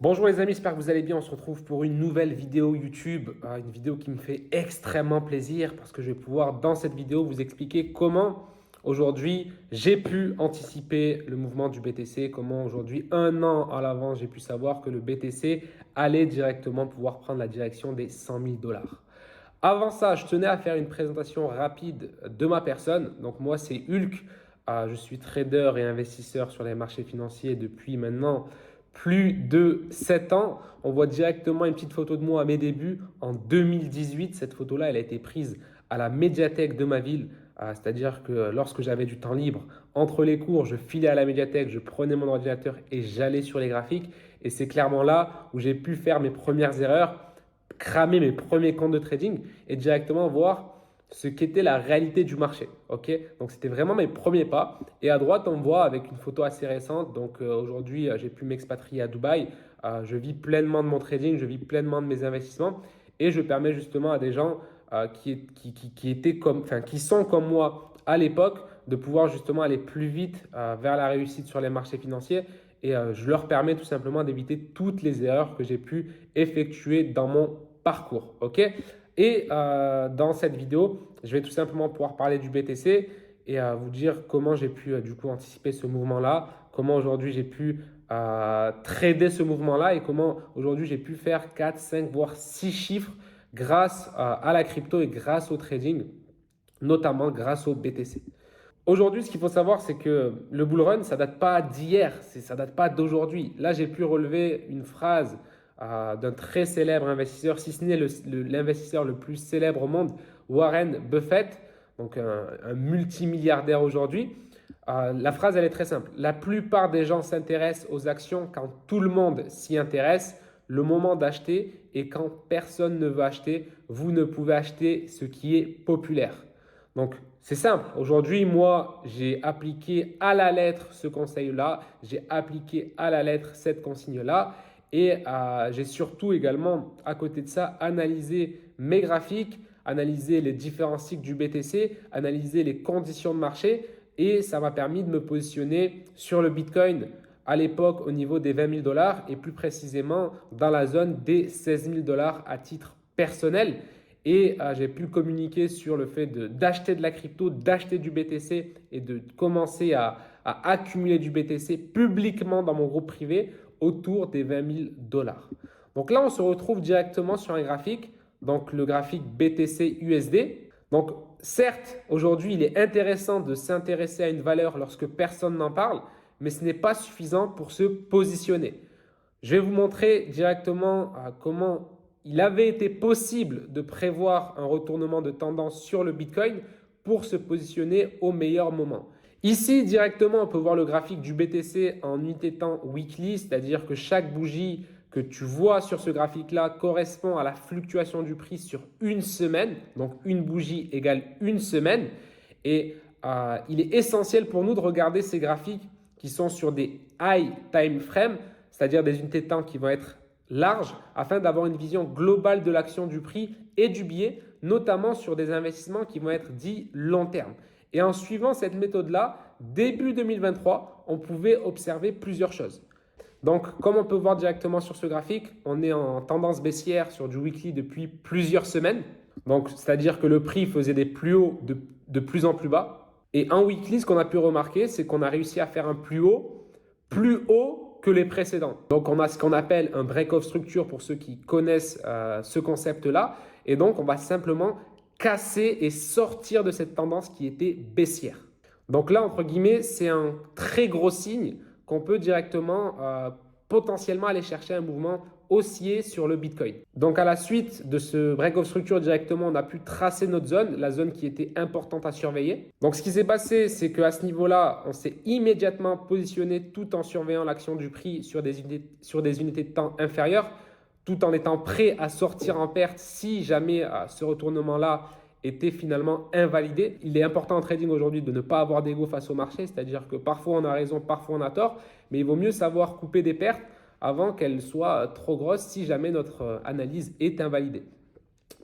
Bonjour les amis, j'espère que vous allez bien. On se retrouve pour une nouvelle vidéo YouTube, une vidéo qui me fait extrêmement plaisir parce que je vais pouvoir dans cette vidéo vous expliquer comment aujourd'hui j'ai pu anticiper le mouvement du BTC, comment aujourd'hui un an à l'avance j'ai pu savoir que le BTC allait directement pouvoir prendre la direction des 100 000 dollars. Avant ça, je tenais à faire une présentation rapide de ma personne. Donc moi c'est Hulk, je suis trader et investisseur sur les marchés financiers depuis maintenant plus de 7 ans. On voit directement une petite photo de moi à mes débuts en 2018. Cette photo-là, elle a été prise à la médiathèque de ma ville. C'est-à-dire que lorsque j'avais du temps libre, entre les cours, je filais à la médiathèque, je prenais mon ordinateur et j'allais sur les graphiques. Et c'est clairement là où j'ai pu faire mes premières erreurs, cramer mes premiers comptes de trading et directement voir ce qu'était la réalité du marché. Ok, donc c'était vraiment mes premiers pas. Et à droite, on voit avec une photo assez récente. Donc aujourd'hui, j'ai pu m'expatrier à Dubaï. Je vis pleinement de mon trading, je vis pleinement de mes investissements et je permets justement à des gens qui étaient comme, enfin, qui sont comme moi à l'époque de pouvoir justement aller plus vite vers la réussite sur les marchés financiers. Et je leur permets tout simplement d'éviter toutes les erreurs que j'ai pu effectuer dans mon parcours. Ok, et dans cette vidéo, je vais tout simplement pouvoir parler du BTC et vous dire comment j'ai pu du coup anticiper ce mouvement-là, comment aujourd'hui j'ai pu trader ce mouvement-là et comment aujourd'hui j'ai pu faire 4, 5, voire 6 chiffres grâce à la crypto et grâce au trading, notamment grâce au BTC. Aujourd'hui, ce qu'il faut savoir, c'est que le bull run, ça date pas d'hier, ça date pas d'aujourd'hui. Là, j'ai pu relever une phrase d'un très célèbre investisseur, si ce n'est l'investisseur le plus célèbre au monde, Warren Buffett, donc un multimilliardaire aujourd'hui. La phrase, elle est très simple. La plupart des gens s'intéressent aux actions quand tout le monde s'y intéresse. Le moment d'acheter est quand personne ne veut acheter. Vous ne pouvez acheter ce qui est populaire. Donc, c'est simple. Aujourd'hui, moi, j'ai appliqué à la lettre ce conseil-là. J'ai appliqué à la lettre cette consigne-là. Et j'ai surtout également, à côté de ça, analysé mes graphiques, analysé les différents cycles du BTC, analysé les conditions de marché. Et ça m'a permis de me positionner sur le Bitcoin à l'époque au niveau des 20 000 dollars et plus précisément dans la zone des 16 000 dollars à titre personnel. Et j'ai pu communiquer sur le fait d'acheter de la crypto, d'acheter du BTC et de commencer à accumuler du BTC publiquement dans mon groupe privé autour des 20 000 dollars. Donc là, on se retrouve directement sur un graphique, donc le graphique BTC USD. Donc certes, aujourd'hui, il est intéressant de s'intéresser à une valeur lorsque personne n'en parle, mais ce n'est pas suffisant pour se positionner. Je vais vous montrer directement comment il avait été possible de prévoir un retournement de tendance sur le Bitcoin pour se positionner au meilleur moment. Ici, directement, on peut voir le graphique du BTC en unité de temps weekly, c'est-à-dire que chaque bougie que tu vois sur ce graphique-là correspond à la fluctuation du prix sur une semaine. Donc, une bougie égale une semaine. Et il est essentiel pour nous de regarder ces graphiques qui sont sur des high time frame, c'est-à-dire des unités de temps qui vont être larges, afin d'avoir une vision globale de l'action du prix et du billet, notamment sur des investissements qui vont être dits long terme. Et en suivant cette méthode-là, début 2023, on pouvait observer plusieurs choses. Donc, comme on peut voir directement sur ce graphique, on est en tendance baissière sur du weekly depuis plusieurs semaines. Donc, c'est-à-dire que le prix faisait des plus hauts de plus en plus bas. Et en weekly, ce qu'on a pu remarquer, c'est qu'on a réussi à faire un plus haut que les précédents. Donc, on a ce qu'on appelle un break-off structure pour ceux qui connaissent ce concept-là. Et donc, on va simplement casser et sortir de cette tendance qui était baissière. Donc là, entre guillemets, c'est un très gros signe qu'on peut directement potentiellement aller chercher un mouvement haussier sur le Bitcoin. Donc à la suite de ce break-off structure directement, on a pu tracer notre zone, la zone qui était importante à surveiller. Donc ce qui s'est passé, c'est qu'à ce niveau-là, on s'est immédiatement positionné tout en surveillant l'action du prix sur des unités de temps inférieures, tout en étant prêt à sortir en perte si jamais ce retournement-là était finalement invalidé. Il est important en trading aujourd'hui de ne pas avoir d'ego face au marché, c'est-à-dire que parfois on a raison, parfois on a tort, mais il vaut mieux savoir couper des pertes avant qu'elles soient trop grosses si jamais notre analyse est invalidée.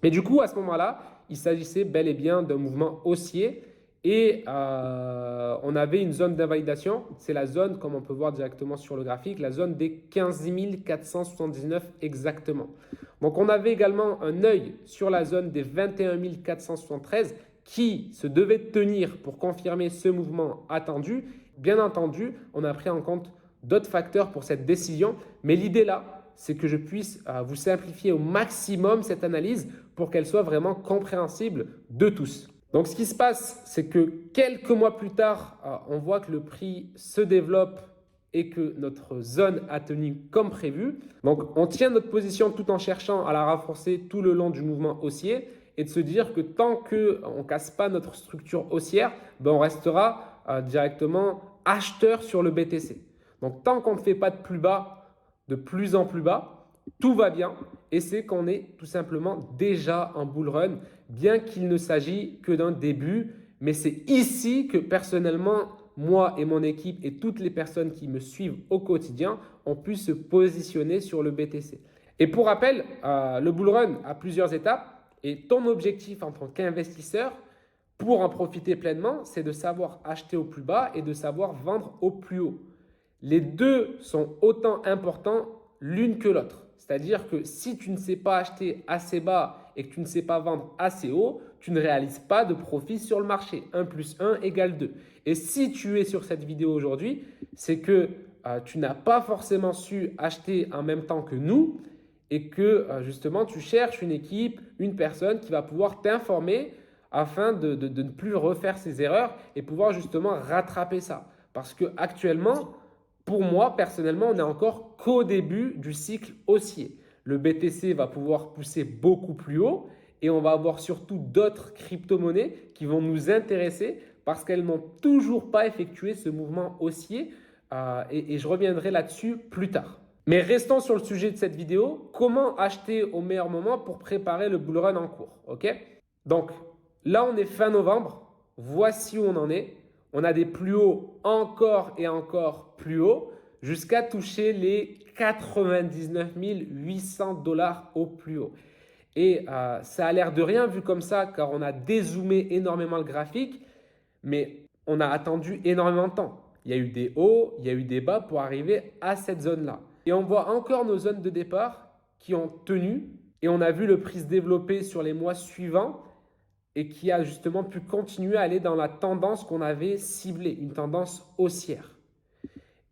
Mais du coup, à ce moment-là, il s'agissait bel et bien d'un mouvement haussier Et on avait une zone d'invalidation. C'est la zone, comme on peut voir directement sur le graphique, la zone des 15 479 exactement. Donc, on avait également un œil sur la zone des 21 473 qui se devait tenir pour confirmer ce mouvement attendu. Bien entendu, on a pris en compte d'autres facteurs pour cette décision. Mais l'idée là, c'est que je puisse vous simplifier au maximum cette analyse pour qu'elle soit vraiment compréhensible de tous. Donc, ce qui se passe, c'est que quelques mois plus tard, on voit que le prix se développe et que notre zone a tenu comme prévu. Donc, on tient notre position tout en cherchant à la renforcer tout le long du mouvement haussier et de se dire que tant qu'on ne casse pas notre structure haussière, on restera directement acheteur sur le BTC. Donc, tant qu'on ne fait pas de plus bas, de plus en plus bas, tout va bien et c'est qu'on est tout simplement déjà en bull run, bien qu'il ne s'agit que d'un début. Mais c'est ici que personnellement, moi et mon équipe et toutes les personnes qui me suivent au quotidien ont pu se positionner sur le BTC. Et pour rappel, le bull run a plusieurs étapes et ton objectif en tant qu'investisseur pour en profiter pleinement, c'est de savoir acheter au plus bas et de savoir vendre au plus haut. Les deux sont autant importants l'une que l'autre. C'est-à-dire que si tu ne sais pas acheter assez bas et que tu ne sais pas vendre assez haut, tu ne réalises pas de profit sur le marché. 1 + 1 = 2. Et si tu es sur cette vidéo aujourd'hui, c'est que tu n'as pas forcément su acheter en même temps que nous et que justement tu cherches une équipe, une personne qui va pouvoir t'informer afin de ne plus refaire ces erreurs et pouvoir justement rattraper ça. Parce qu'actuellement, pour moi, personnellement, on n'est encore qu'au début du cycle haussier. Le BTC va pouvoir pousser beaucoup plus haut et on va avoir surtout d'autres crypto-monnaies qui vont nous intéresser parce qu'elles n'ont toujours pas effectué ce mouvement haussier et je reviendrai là-dessus plus tard. Mais restons sur le sujet de cette vidéo. Comment acheter au meilleur moment pour préparer le bull run en cours, ok? Donc là, on est fin novembre. Voici où on en est. On a des plus hauts encore et encore plus hauts jusqu'à toucher les 99 800 $ au plus haut. Et ça a l'air de rien vu comme ça car on a dézoomé énormément le graphique, mais on a attendu énormément de temps. Il y a eu des hauts, il y a eu des bas pour arriver à cette zone-là. Et on voit encore nos zones de départ qui ont tenu et on a vu le prix se développer sur les mois suivants et qui a justement pu continuer à aller dans la tendance qu'on avait ciblée, une tendance haussière.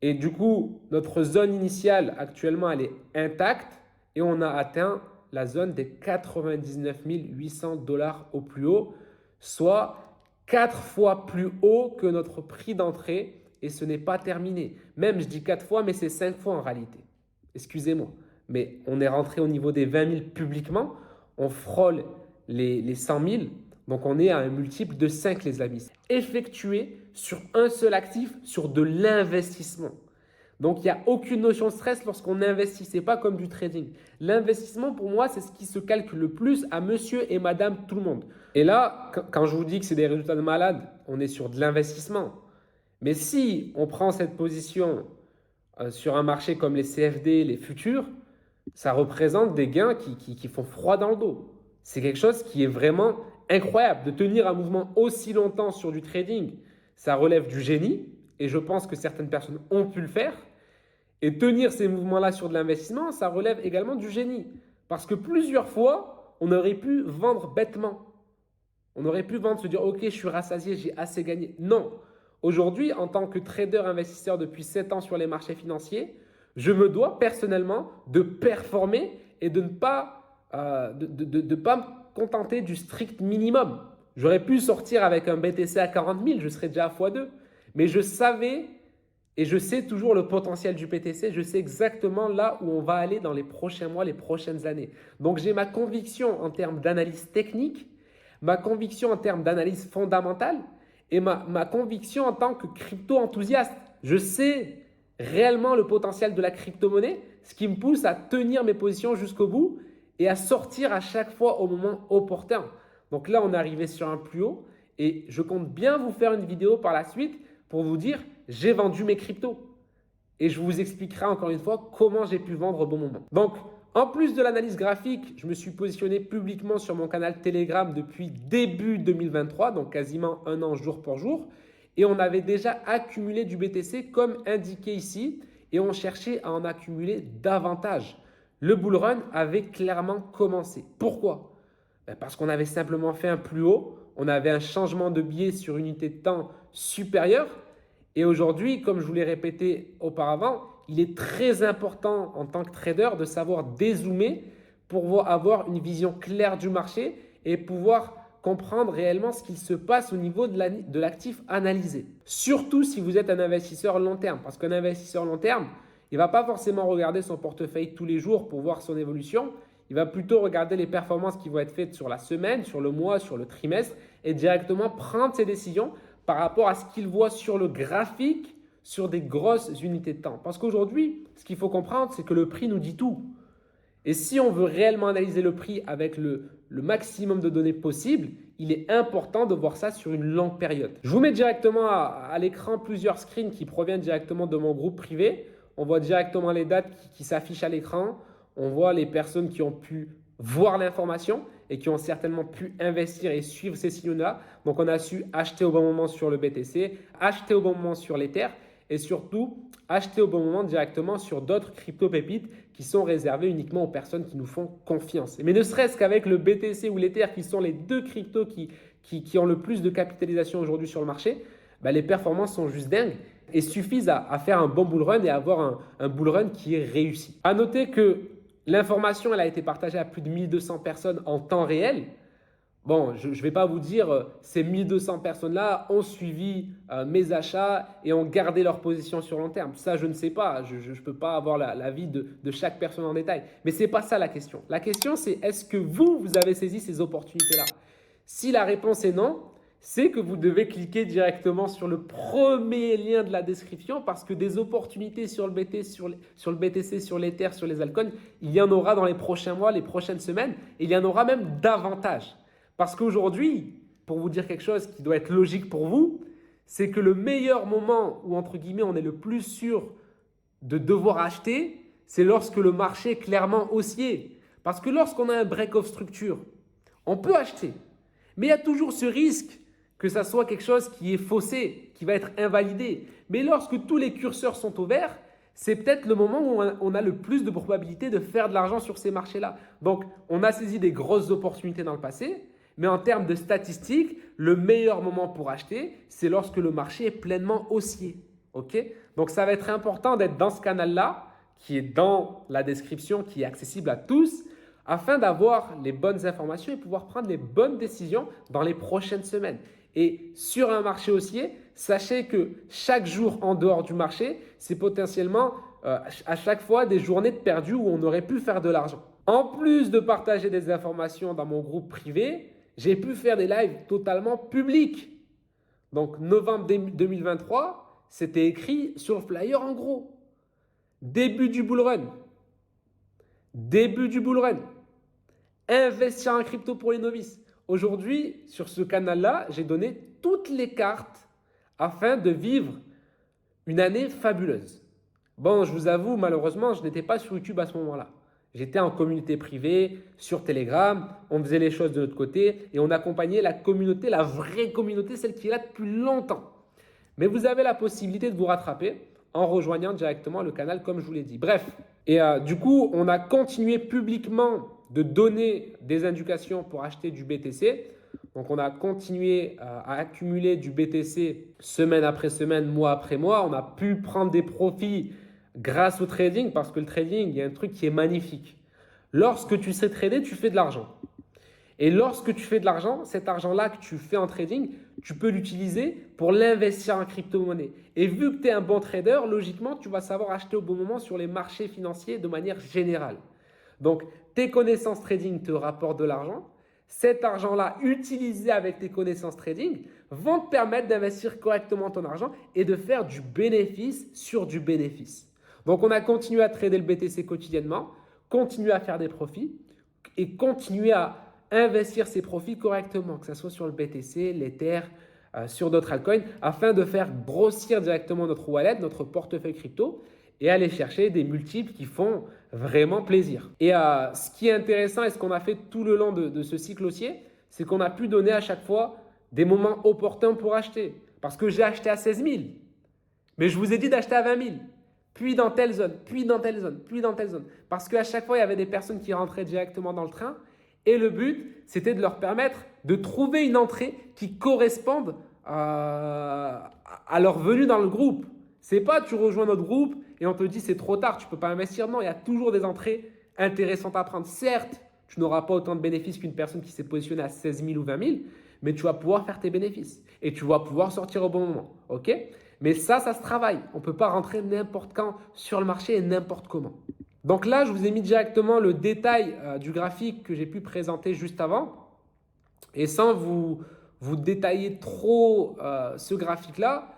Et du coup, notre zone initiale actuellement, elle est intacte et on a atteint la zone des 99 800 $ au plus haut, soit 4 fois plus haut que notre prix d'entrée et ce n'est pas terminé. Même, je dis 4 fois, mais c'est 5 fois en réalité. Excusez-moi, mais on est rentré au niveau des 20 000 publiquement, on frôle les 100 000. Donc, on est à un multiple de 5, les amis. Effectué sur un seul actif, sur de l'investissement. Donc, il n'y a aucune notion de stress lorsqu'on investit. Ce n'est pas comme du trading. L'investissement, pour moi, c'est ce qui se calcule le plus à monsieur et madame tout le monde. Et là, quand je vous dis que c'est des résultats de malade, on est sur de l'investissement. Mais si on prend cette position sur un marché comme les CFD, les futurs, ça représente des gains qui font froid dans le dos. C'est quelque chose qui est vraiment incroyable. De tenir un mouvement aussi longtemps sur du trading, ça relève du génie et je pense que certaines personnes ont pu le faire. Et tenir ces mouvements-là sur de l'investissement, ça relève également du génie. Parce que plusieurs fois, on aurait pu vendre bêtement. On aurait pu vendre, se dire « Ok, je suis rassasié, j'ai assez gagné ». Non. Aujourd'hui, en tant que trader investisseur depuis 7 ans sur les marchés financiers, je me dois personnellement de performer et de ne pas, pas me contenter du strict minimum. J'aurais pu sortir avec un BTC à 40 000, je serais déjà à x2. Mais je savais et je sais toujours le potentiel du BTC. Je sais exactement là où on va aller dans les prochains mois, les prochaines années. Donc, j'ai ma conviction en termes d'analyse technique, ma conviction en termes d'analyse fondamentale et ma conviction en tant que crypto-enthousiaste. Je sais réellement le potentiel de la crypto-monnaie, ce qui me pousse à tenir mes positions jusqu'au bout et à sortir à chaque fois au moment opportun. Donc là, on est arrivé sur un plus haut et je compte bien vous faire une vidéo par la suite pour vous dire j'ai vendu mes cryptos. Et je vous expliquerai encore une fois comment j'ai pu vendre au bon moment. Donc En plus de l'analyse graphique, je me suis positionné publiquement sur mon canal Telegram depuis début 2023, donc quasiment un an jour pour jour. Et on avait déjà accumulé du BTC comme indiqué ici et on cherchait à en accumuler davantage. Le bull run avait clairement commencé. Pourquoi? Parce qu'on avait simplement fait un plus haut, on avait un changement de biais sur une unité de temps supérieure. Et aujourd'hui, comme je vous l'ai répété auparavant, il est très important en tant que trader de savoir dézoomer pour avoir une vision claire du marché et pouvoir comprendre réellement ce qu'il se passe au niveau de l'actif analysé. Surtout si vous êtes un investisseur long terme, parce qu'un investisseur long terme, il ne va pas forcément regarder son portefeuille tous les jours pour voir son évolution. Il va plutôt regarder les performances qui vont être faites sur la semaine, sur le mois, sur le trimestre et directement prendre ses décisions par rapport à ce qu'il voit sur le graphique, sur des grosses unités de temps. Parce qu'aujourd'hui, ce qu'il faut comprendre, c'est que le prix nous dit tout. Et si on veut réellement analyser le prix avec le maximum de données possible, il est important de voir ça sur une longue période. Je vous mets directement à l'écran plusieurs screens qui proviennent directement de mon groupe privé. On voit directement les dates qui s'affichent à l'écran. On voit les personnes qui ont pu voir l'information et qui ont certainement pu investir et suivre ces signaux-là. Donc, on a su acheter au bon moment sur le BTC, acheter au bon moment sur l'Ether et surtout acheter au bon moment directement sur d'autres crypto-pépites qui sont réservées uniquement aux personnes qui nous font confiance. Mais ne serait-ce qu'avec le BTC ou l'Ether qui sont les deux cryptos qui ont le plus de capitalisation aujourd'hui sur le marché, les performances sont juste dingues et suffisent à faire un bon bull run et avoir un bull run qui est réussi. À noter que l'information elle a été partagée à plus de 1200 personnes en temps réel. Bon, je ne vais pas vous dire ces 1200 personnes-là ont suivi mes achats et ont gardé leur position sur long terme. Ça, je ne sais pas. Je ne peux pas avoir l'avis de chaque personne en détail. Mais ce n'est pas ça la question. La question, c'est est-ce que vous avez saisi ces opportunités-là? Si la réponse est non, c'est que vous devez cliquer directement sur le premier lien de la description parce que des opportunités sur le BTC, sur l'Ether, sur les altcoins, il y en aura dans les prochains mois, les prochaines semaines et il y en aura même davantage. Parce qu'aujourd'hui, pour vous dire quelque chose qui doit être logique pour vous, c'est que le meilleur moment où, entre guillemets, on est le plus sûr de devoir acheter, c'est lorsque le marché est clairement haussier. Parce que lorsqu'on a un break-off structure, on peut acheter. Mais il y a toujours ce risque que ça soit quelque chose qui est faussé, qui va être invalidé. Mais lorsque tous les curseurs sont au vert, c'est peut-être le moment où on a le plus de probabilité de faire de l'argent sur ces marchés-là. Donc, on a saisi des grosses opportunités dans le passé. Mais en termes de statistiques, le meilleur moment pour acheter, c'est lorsque le marché est pleinement haussier. Okay? Donc, ça va être important d'être dans ce canal-là, qui est dans la description, qui est accessible à tous, afin d'avoir les bonnes informations et pouvoir prendre les bonnes décisions dans les prochaines semaines. Et sur un marché haussier, sachez que chaque jour en dehors du marché, c'est potentiellement à chaque fois des journées de perdues où on aurait pu faire de l'argent. En plus de partager des informations dans mon groupe privé, j'ai pu faire des lives totalement publics. Donc, novembre 2023, c'était écrit sur le flyer en gros. Début du bull run. Début du bull run. Investir en crypto pour les novices. Aujourd'hui, sur ce canal-là, j'ai donné toutes les cartes afin de vivre une année fabuleuse. Bon, je vous avoue, malheureusement, je n'étais pas sur YouTube à ce moment-là. J'étais en communauté privée, sur Telegram, on faisait les choses de notre côté et on accompagnait la communauté, la vraie communauté, celle qui est là depuis longtemps. Mais vous avez la possibilité de vous rattraper en rejoignant directement le canal comme je vous l'ai dit. Bref, et du coup, on a continué publiquement de donner des indications pour acheter du BTC. Donc, on a continué à accumuler du BTC semaine après semaine, mois après mois. On a pu prendre des profits grâce au trading, parce que le trading, il y a un truc qui est magnifique. Lorsque tu sais trader, tu fais de l'argent. Et lorsque tu fais de l'argent, cet argent-là que tu fais en trading, tu peux l'utiliser pour l'investir en crypto-monnaie. Et vu que tu es un bon trader, logiquement, tu vas savoir acheter au bon moment sur les marchés financiers de manière générale. Donc, tes connaissances trading te rapportent de l'argent. Cet argent-là, utilisé avec tes connaissances trading, vont te permettre d'investir correctement ton argent et de faire du bénéfice sur du bénéfice. Donc, on a continué à trader le BTC quotidiennement, continué à faire des profits et continué à investir ces profits correctement, que ce soit sur le BTC, l'Ether, sur d'autres altcoins, afin de faire grossir directement notre wallet, notre portefeuille crypto et aller chercher des multiples qui font vraiment plaisir. Et ce qui est intéressant et ce qu'on a fait tout le long de ce cycle haussier, c'est qu'on a pu donner à chaque fois des moments opportuns pour acheter. Parce que j'ai acheté à 16 000, mais je vous ai dit d'acheter à 20 000, puis dans telle zone, puis dans telle zone, puis dans telle zone. Parce qu'à chaque fois, il y avait des personnes qui rentraient directement dans le train et le but, c'était de leur permettre de trouver une entrée qui corresponde à leur venue dans le groupe. C'est pas tu rejoins notre groupe et on te dit c'est trop tard, tu ne peux pas investir. Non, il y a toujours des entrées intéressantes à prendre. Certes, tu n'auras pas autant de bénéfices qu'une personne qui s'est positionnée à 16 000 ou 20 000, mais tu vas pouvoir faire tes bénéfices et tu vas pouvoir sortir au bon moment. Ok? Mais ça se travaille. On ne peut pas rentrer n'importe quand sur le marché et n'importe comment. Donc là, je vous ai mis directement le détail du graphique que j'ai pu présenter juste avant. Et sans vous détailler trop ce graphique-là,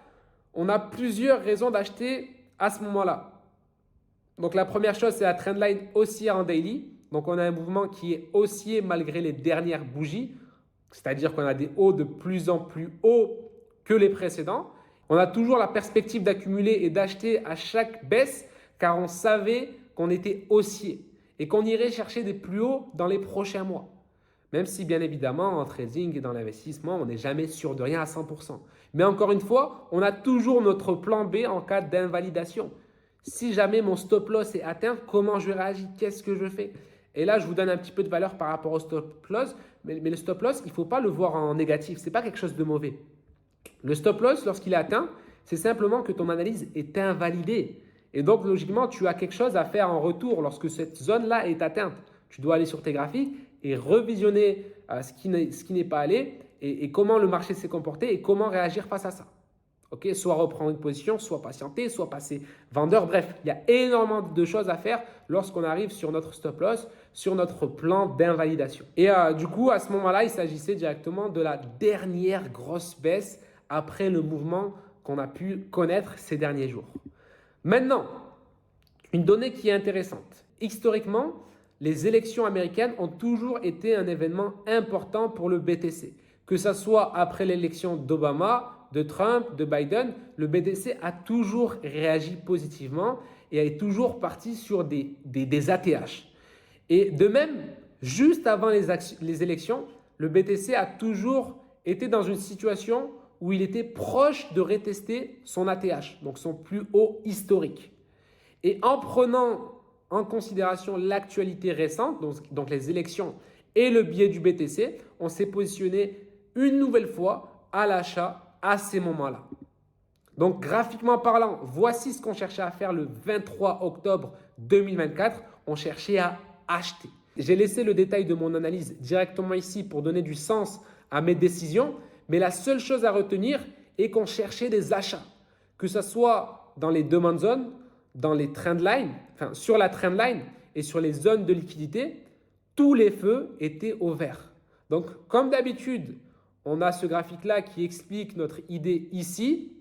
on a plusieurs raisons d'acheter à ce moment-là. Donc la première chose, c'est la trendline haussière en daily. Donc on a un mouvement qui est haussier malgré les dernières bougies. C'est-à-dire qu'on a des hauts de plus en plus hauts que les précédents. On a toujours la perspective d'accumuler et d'acheter à chaque baisse car on savait qu'on était haussier et qu'on irait chercher des plus hauts dans les prochains mois. Même si bien évidemment en trading et dans l'investissement, on n'est jamais sûr de rien à 100%. Mais encore une fois, on a toujours notre plan B en cas d'invalidation. Si jamais mon stop loss est atteint, comment je réagis? Qu'est-ce que je fais? Et là, je vous donne un petit peu de valeur par rapport au stop loss. Mais le stop loss, il ne faut pas le voir en négatif. Ce n'est pas quelque chose de mauvais. Le stop loss, lorsqu'il est atteint, c'est simplement que ton analyse est invalidée. Et donc, logiquement, tu as quelque chose à faire en retour lorsque cette zone-là est atteinte. Tu dois aller sur tes graphiques et revisionner ce qui n'est pas allé et comment le marché s'est comporté et comment réagir face à ça. Okay, soit reprendre une position, soit patienter, soit passer vendeur. Bref, il y a énormément de choses à faire lorsqu'on arrive sur notre stop loss, sur notre plan d'invalidation. Et du coup, à ce moment-là, il s'agissait directement de la dernière grosse baisse après le mouvement qu'on a pu connaître ces derniers jours. Maintenant, une donnée qui est intéressante. Historiquement, les élections américaines ont toujours été un événement important pour le BTC. Que ce soit après l'élection d'Obama, de Trump, de Biden, le BTC a toujours réagi positivement et est toujours parti sur des ATH. Et de même, juste avant les élections, le BTC a toujours été dans une situation où il était proche de retester son ATH, donc son plus haut historique. Et en prenant en considération l'actualité récente, donc les élections et le biais du BTC, on s'est positionné une nouvelle fois à l'achat à ces moments-là. Donc graphiquement parlant, voici ce qu'on cherchait à faire le 23 octobre 2024. On cherchait à acheter. J'ai laissé le détail de mon analyse directement ici pour donner du sens à mes décisions. Mais la seule chose à retenir est qu'on cherchait des achats. Que ce soit dans les demand zones, dans les trendlines, enfin sur la trendline et sur les zones de liquidité, tous les feux étaient au vert. Donc comme d'habitude, on a ce graphique-là qui explique notre idée ici.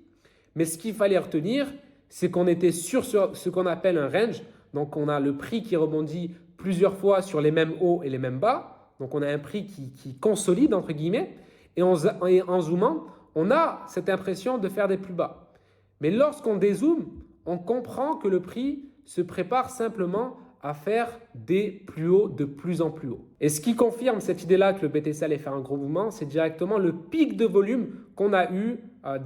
Mais ce qu'il fallait retenir, c'est qu'on était sur ce qu'on appelle un range. Donc, on a le prix qui rebondit plusieurs fois sur les mêmes hauts et les mêmes bas. Donc, on a un prix qui consolide, entre guillemets. Et en zoomant, on a cette impression de faire des plus bas. Mais lorsqu'on dézoome, on comprend que le prix se prépare simplement à faire des plus hauts de plus en plus haut. Et ce qui confirme cette idée-là que le BTC allait faire un gros mouvement, c'est directement le pic de volume qu'on a eu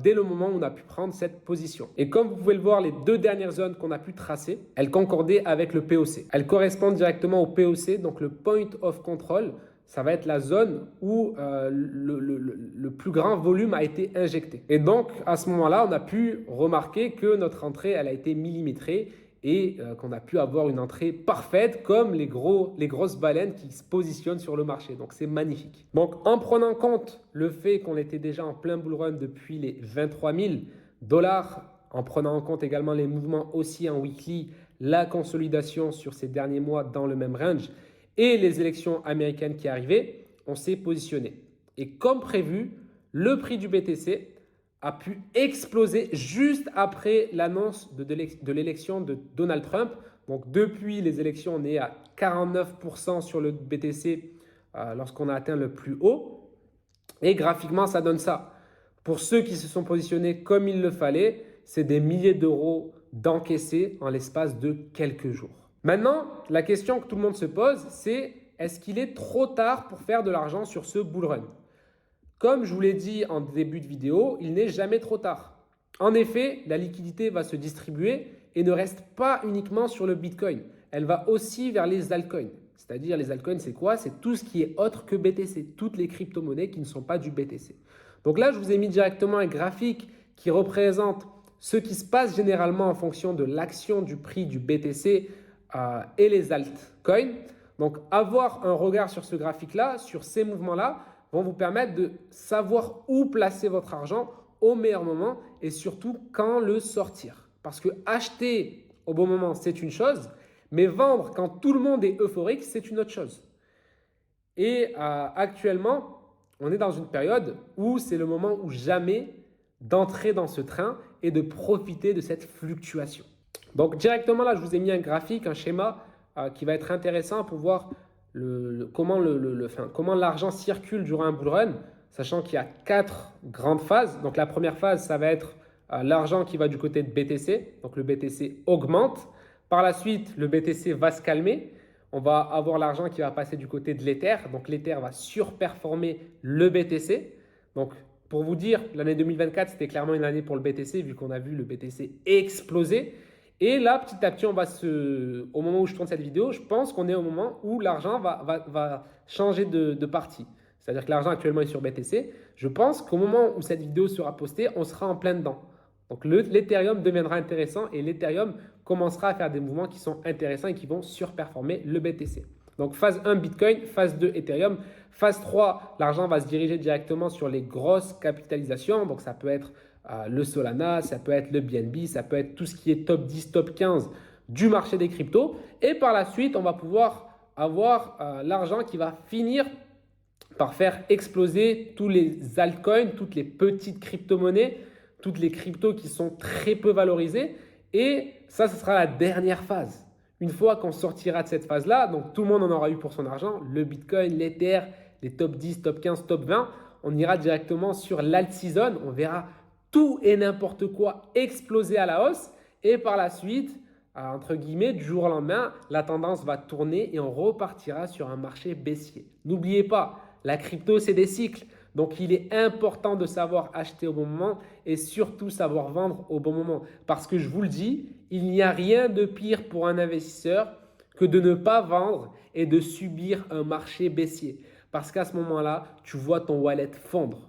dès le moment où on a pu prendre cette position. Et comme vous pouvez le voir, les deux dernières zones qu'on a pu tracer, elles concordaient avec le POC. Elles correspondent directement au POC, donc le Point of Control. Ça va être la zone où le plus grand volume a été injecté. Et donc, à ce moment-là, on a pu remarquer que notre entrée, elle a été millimétrée et qu'on a pu avoir une entrée parfaite comme les grosses baleines qui se positionnent sur le marché. Donc, c'est magnifique. Donc, en prenant en compte le fait qu'on était déjà en plein bull run depuis les 23 000 $, en prenant en compte également les mouvements aussi en weekly, la consolidation sur ces derniers mois dans le même range et les élections américaines qui arrivaient, on s'est positionné. Et comme prévu, le prix du BTC a pu exploser juste après l'annonce de l'élection de Donald Trump. Donc depuis les élections, on est à 49% sur le BTC lorsqu'on a atteint le plus haut. Et graphiquement, ça donne ça. Pour ceux qui se sont positionnés comme il le fallait, c'est des milliers d'euros d'encaisser en l'espace de quelques jours. Maintenant, la question que tout le monde se pose, c'est est-ce qu'il est trop tard pour faire de l'argent sur ce bull run? Comme je vous l'ai dit en début de vidéo, il n'est jamais trop tard. En effet, la liquidité va se distribuer et ne reste pas uniquement sur le Bitcoin. Elle va aussi vers les altcoins. C'est-à-dire les altcoins, c'est quoi? C'est tout ce qui est autre que BTC, toutes les crypto-monnaies qui ne sont pas du BTC. Donc là, je vous ai mis directement un graphique qui représente ce qui se passe généralement en fonction de l'action du prix du BTC et les altcoins. Donc avoir un regard sur ce graphique-là, sur ces mouvements-là, vont vous permettre de savoir où placer votre argent au meilleur moment et surtout quand le sortir. Parce que acheter au bon moment, c'est une chose, mais vendre quand tout le monde est euphorique, c'est une autre chose. Et actuellement, on est dans une période où c'est le moment ou jamais d'entrer dans ce train et de profiter de cette fluctuation. Donc directement là, je vous ai mis un graphique, un schéma qui va être intéressant pour voir comment l'argent circule durant un bull run, sachant qu'il y a 4 grandes phases. Donc la première phase, ça va être l'argent qui va du côté de BTC. Donc le BTC augmente. Par la suite, le BTC va se calmer. On va avoir l'argent qui va passer du côté de l'Ether. Donc l'Ether va surperformer le BTC. Donc pour vous dire, l'année 2024, c'était clairement une année pour le BTC vu qu'on a vu le BTC exploser. Et là, petit à petit, au moment où je tourne cette vidéo, je pense qu'on est au moment où l'argent va changer de partie. C'est-à-dire que l'argent actuellement est sur BTC. Je pense qu'au moment où cette vidéo sera postée, on sera en plein dedans. Donc l'Ethereum deviendra intéressant et l'Ethereum commencera à faire des mouvements qui sont intéressants et qui vont surperformer le BTC. Donc phase 1 Bitcoin, phase 2 Ethereum, phase 3, l'argent va se diriger directement sur les grosses capitalisations. Donc ça peut être le Solana, ça peut être le BNB, ça peut être tout ce qui est top 10, top 15 du marché des cryptos. Et par la suite, on va pouvoir avoir l'argent qui va finir par faire exploser tous les altcoins, toutes les petites crypto-monnaies, toutes les cryptos qui sont très peu valorisées. Et ça, ce sera la dernière phase. Une fois qu'on sortira de cette phase-là, donc tout le monde en aura eu pour son argent, le Bitcoin, l'Ether, les top 10, top 15, top 20, on ira directement sur l'alt season, on verra tout et n'importe quoi exploser à la hausse et par la suite, entre guillemets, du jour au lendemain, la tendance va tourner et on repartira sur un marché baissier. N'oubliez pas, la crypto, c'est des cycles. Donc, il est important de savoir acheter au bon moment et surtout savoir vendre au bon moment. Parce que je vous le dis, il n'y a rien de pire pour un investisseur que de ne pas vendre et de subir un marché baissier. Parce qu'à ce moment-là, tu vois ton wallet fondre.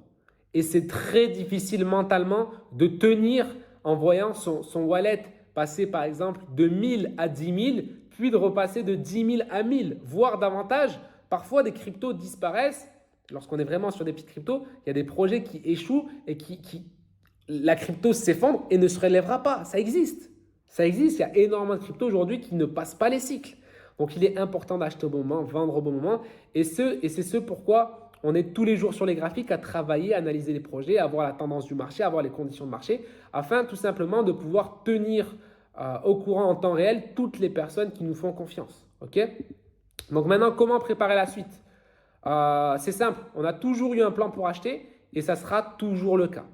Et c'est très difficile mentalement de tenir en voyant son wallet passer par exemple de 1000 à 10 000, puis de repasser de 10 000 à 1000, voire davantage. Parfois, des cryptos disparaissent. Lorsqu'on est vraiment sur des petites cryptos, il y a des projets qui échouent et la crypto s'effondre et ne se relèvera pas. Ça existe. Ça existe. Il y a énormément de cryptos aujourd'hui qui ne passent pas les cycles. Donc, il est important d'acheter au bon moment, vendre au bon moment. Et c'est ce pourquoi on est tous les jours sur les graphiques à travailler, à analyser les projets, à voir la tendance du marché, à voir les conditions de marché, afin tout simplement de pouvoir tenir au courant en temps réel toutes les personnes qui nous font confiance. Ok? Donc maintenant, comment préparer la suite? C'est simple, on a toujours eu un plan pour acheter et ça sera toujours le cas.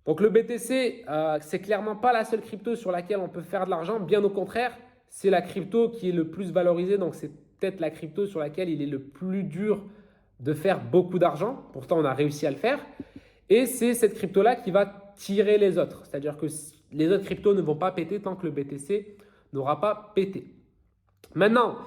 Donc le BTC, c'est clairement pas la seule crypto sur laquelle on peut faire de l'argent. Bien au contraire, c'est la crypto qui est le plus valorisée. Donc c'est peut-être la crypto sur laquelle il est le plus dur de faire beaucoup d'argent. Pourtant, on a réussi à le faire. Et c'est cette crypto-là qui va tirer les autres. C'est-à-dire que les autres cryptos ne vont pas péter tant que le BTC n'aura pas pété. Maintenant,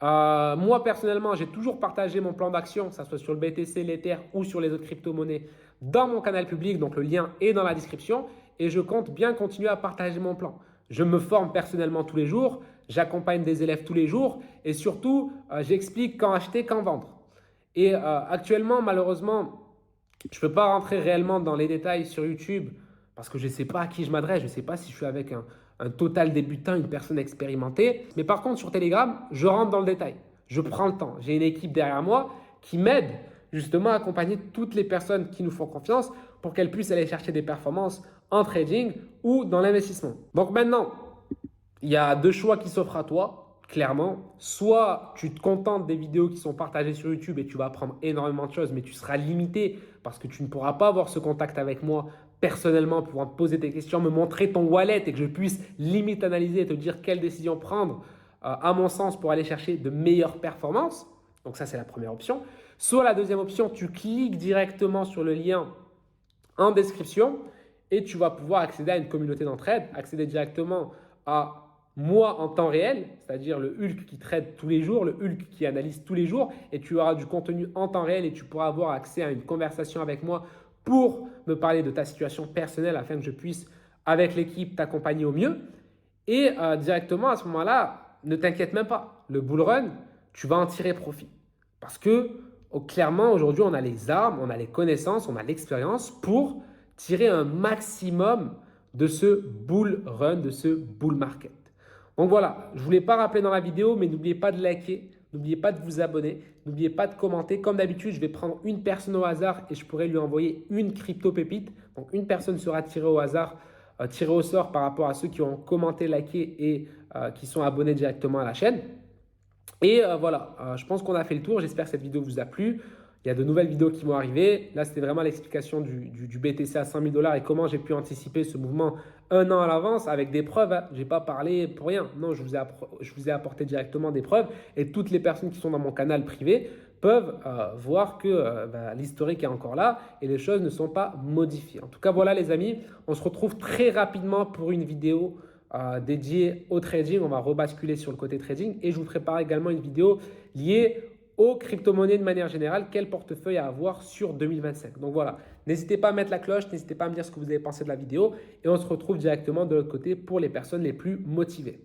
moi personnellement, j'ai toujours partagé mon plan d'action, que ce soit sur le BTC, l'Ether ou sur les autres crypto-monnaies, dans mon canal public. Donc le lien est dans la description. Et je compte bien continuer à partager mon plan. Je me forme personnellement tous les jours. J'accompagne des élèves tous les jours. Et surtout, j'explique quand acheter, quand vendre. Et actuellement, malheureusement, je ne peux pas rentrer réellement dans les détails sur YouTube parce que je ne sais pas à qui je m'adresse. Je ne sais pas si je suis avec un total débutant, une personne expérimentée. Mais par contre, sur Telegram, je rentre dans le détail. Je prends le temps. J'ai une équipe derrière moi qui m'aide justement à accompagner toutes les personnes qui nous font confiance pour qu'elles puissent aller chercher des performances en trading ou dans l'investissement. Donc maintenant, il y a 2 choix qui s'offrent à toi. Clairement, soit tu te contentes des vidéos qui sont partagées sur YouTube et tu vas apprendre énormément de choses, mais tu seras limité parce que tu ne pourras pas avoir ce contact avec moi personnellement, pouvoir me poser des questions, me montrer ton wallet et que je puisse limite analyser et te dire quelle décision prendre, à mon sens, pour aller chercher de meilleures performances. Donc ça, c'est la première option. Soit la deuxième option, tu cliques directement sur le lien en description et tu vas pouvoir accéder à une communauté d'entraide, accéder directement à moi en temps réel, c'est-à-dire le Hulk qui trade tous les jours, le Hulk qui analyse tous les jours, et tu auras du contenu en temps réel et tu pourras avoir accès à une conversation avec moi pour me parler de ta situation personnelle afin que je puisse, avec l'équipe, t'accompagner au mieux. Et directement à ce moment-là, ne t'inquiète même pas, le bull run, tu vas en tirer profit. Parce que clairement, aujourd'hui, on a les armes, on a les connaissances, on a l'expérience pour tirer un maximum de ce bull run, de ce bull market. Donc voilà, je ne voulais pas rappeler dans la vidéo, mais n'oubliez pas de liker, n'oubliez pas de vous abonner, n'oubliez pas de commenter. Comme d'habitude, je vais prendre une personne au hasard et je pourrai lui envoyer une crypto pépite. Donc une personne sera tirée au hasard, tirée au sort par rapport à ceux qui ont commenté, liké et qui sont abonnés directement à la chaîne. Et voilà, je pense qu'on a fait le tour. J'espère que cette vidéo vous a plu. Il y a de nouvelles vidéos qui vont arriver. Là, c'était vraiment l'explication du BTC à 100 000 $ et comment j'ai pu anticiper ce mouvement un an à l'avance avec des preuves. Hein. Je n'ai pas parlé pour rien. Non, je vous ai apporté directement des preuves. Et toutes les personnes qui sont dans mon canal privé peuvent voir que l'historique est encore là et les choses ne sont pas modifiées. En tout cas, voilà les amis, on se retrouve très rapidement pour une vidéo dédiée au trading. On va rebasculer sur le côté trading et je vous prépare également une vidéo liée aux crypto-monnaies de manière générale, quel portefeuille à avoir sur 2025. Donc voilà, n'hésitez pas à mettre la cloche, n'hésitez pas à me dire ce que vous avez pensé de la vidéo et on se retrouve directement de l'autre côté pour les personnes les plus motivées.